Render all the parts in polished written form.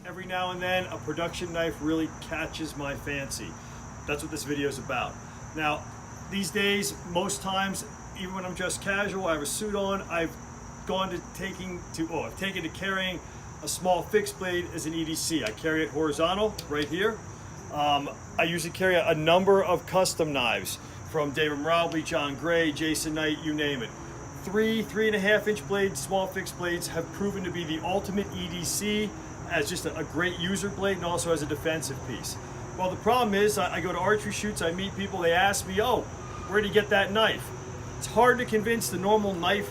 Every now and then a production knife really catches my fancy. That's what this video is about. Now, these days, most times, even when I'm just casual, I have a suit on, I've taken to carrying a small fixed blade as an EDC. I carry it horizontal right here. I usually carry a number of custom knives from David Marabli, John Gray, Jason Knight, you name it. 3.5 inch blades, small fixed blades have proven to be the ultimate EDC as just a great user blade and also as a defensive piece. Well, the problem is I go to archery shoots, I meet people, they ask me, oh, where'd you get that knife? It's hard to convince the normal knife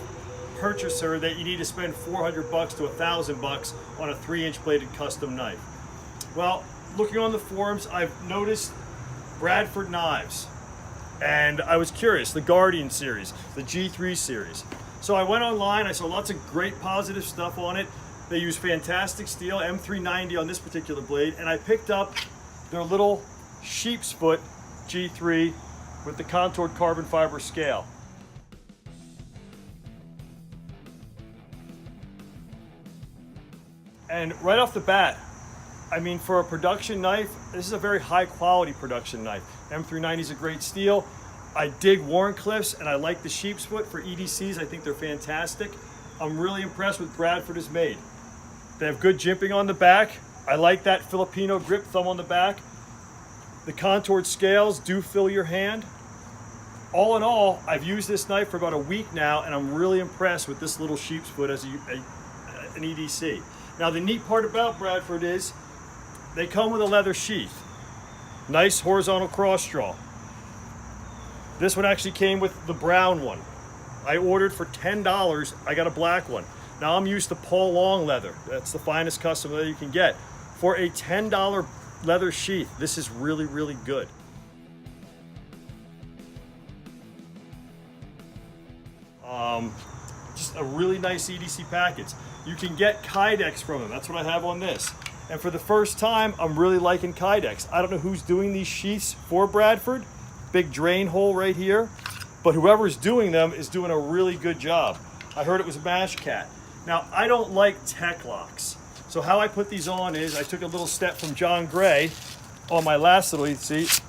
purchaser that you need to spend $400 to $1,000 on a 3-inch bladed custom knife. Well, looking on the forums, I've noticed Bradford Knives, and I was curious, the Guardian series, the G3 series. So I went online, I saw lots of great positive stuff on it. They use fantastic steel, M390 on this particular blade, and I picked up their little Sheepsfoot G3 with the contoured carbon fiber scale. And right off the bat, I mean, for a production knife, this is a very high quality production knife. M390 is a great steel. I dig Wharncliffes and I like the Sheepsfoot for EDCs. I think they're fantastic. I'm really impressed with Bradford has made. They have good jimping on the back. I like that Filipino grip thumb on the back. The contoured scales do fill your hand. All in all, I've used this knife for about a week now and I'm really impressed with this little Sheepsfoot as an EDC. Now the neat part about Bradford is they come with a leather sheath. Nice horizontal cross draw. This one actually came with the brown one. I ordered for $10, I got a black one. Now I'm used to Paul Long leather. That's the finest custom leather you can get. For a $10 leather sheath, this is really, really good. Just a really nice EDC package. You can get Kydex from them. That's what I have on this. And for the first time, I'm really liking Kydex. I don't know who's doing these sheaths for Bradford. Big drain hole right here. But whoever's doing them is doing a really good job. I heard it was Mashcat. Now, I don't like tech locks. So how I put these on is I took a little step from John Gray on my last little EDC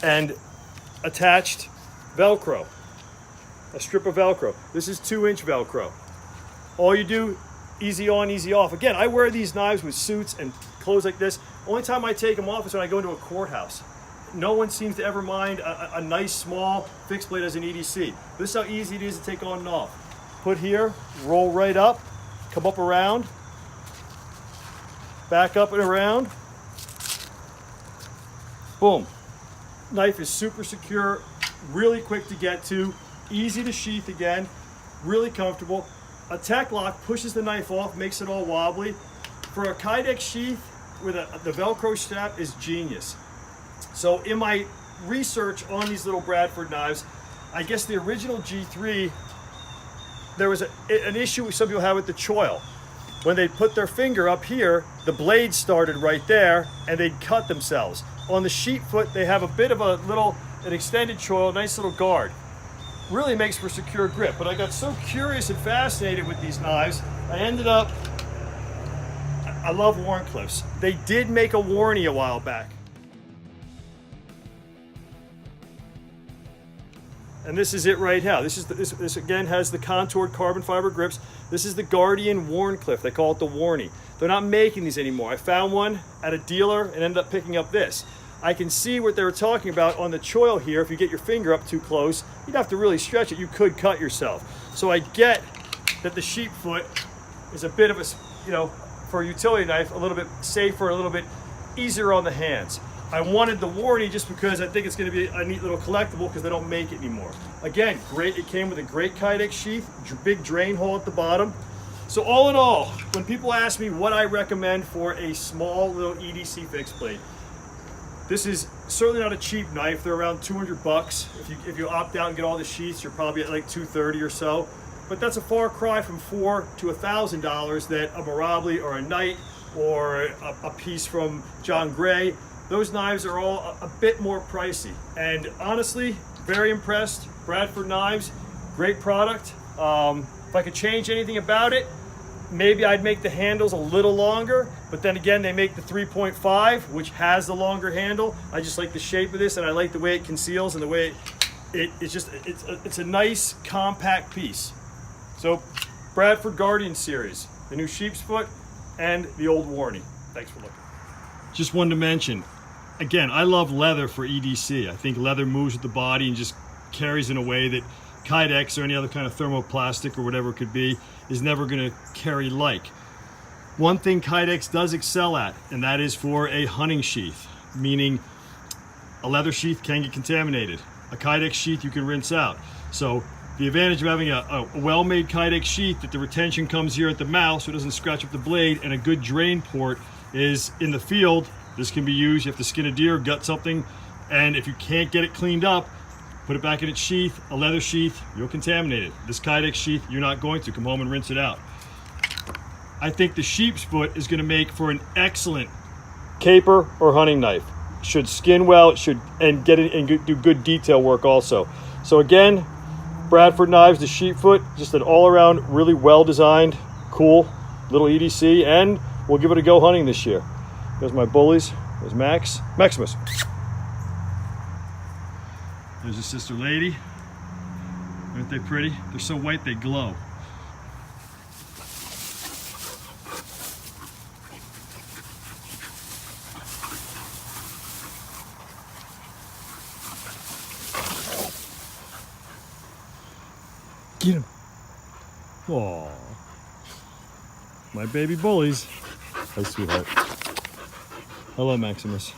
and attached Velcro. A strip of Velcro. This is 2-inch Velcro. All you do, easy on, easy off. Again, I wear these knives with suits and clothes like this. Only time I take them off is when I go into a courthouse. No one seems to ever mind a nice small fixed blade as an EDC. This is how easy it is to take on and off. Put here, roll right up, come up around, back up and around. Boom. Knife is super secure, really quick to get to, easy to sheath again, really comfortable. A tech lock pushes the knife off, makes it all wobbly. For a Kydex sheath with the Velcro strap is genius. So in my research on these little Bradford knives, I guess the original G3, there was an issue some people had with the choil. When they put their finger up here, the blade started right there and they'd cut themselves. On the Sheepfoot, they have a bit of an extended choil, nice little guard. Really makes for secure grip. But I got so curious and fascinated with these knives, I love Wharncliffes. They did make a WHARNIE a while back. And this is it right now. This again has the contoured carbon fiber grips. This is the Guardian Wharncliffe. They call it the WHARNIE. They're not making these anymore. I found one at a dealer and ended up picking up this. I can see what they were talking about on the choil here. If you get your finger up too close, you'd have to really stretch it. You could cut yourself. So I get that the Sheepfoot is a bit of a, for a utility knife, a little bit safer, a little bit easier on the hands. I wanted the WHARNIE just because I think it's going to be a neat little collectible because they don't make it anymore. Again, great. It came with a great Kydex sheath, big drain hole at the bottom. So all in all, when people ask me what I recommend for a small little EDC fixed blade, this is certainly not a cheap knife. They're around $200. If you opt out and get all the sheaths, you're probably at like $230 or so. But that's a far cry from $400 to $1,000 that a Marabli or a Knight or a piece from John Gray. Those knives are all a bit more pricey. And honestly, very impressed. Bradford Knives, great product. If I could change anything about it, maybe I'd make the handles a little longer, but then again, they make the 3.5, which has the longer handle. I just like the shape of this, and I like the way it conceals and the way it's a nice compact piece. So Bradford Guardian series, the new Sheepsfoot and the old WHARNIE. Thanks for looking. Just wanted to mention, again, I love leather for EDC. I think leather moves with the body and just carries in a way that Kydex or any other kind of thermoplastic or whatever it could be is never going to carry like. One thing Kydex does excel at, and that is for a hunting sheath, meaning a leather sheath can get contaminated. A Kydex sheath you can rinse out. So the advantage of having a well-made Kydex sheath, that the retention comes here at the mouth so it doesn't scratch up the blade, and a good drain port is in the field. This can be used. You have to skin a deer, gut something, and if you can't get it cleaned up, put it back in its sheath. A leather sheath, you'll contaminate it. This Kydex sheath, you're not going to. Come home and rinse it out. I think the Sheepsfoot is going to make for an excellent caper or hunting knife. Should skin well, it should, and get it and do good detail work also. So again, Bradford Knives, the Sheepsfoot, just an all-around really well-designed, cool little EDC, and we'll give it a go hunting this year. There's my bullies. There's Maximus. There's a sister lady. Aren't they pretty? They're so white they glow. Get him. Aww. My baby bullies. Hi, sweetheart. Hello, Maximus.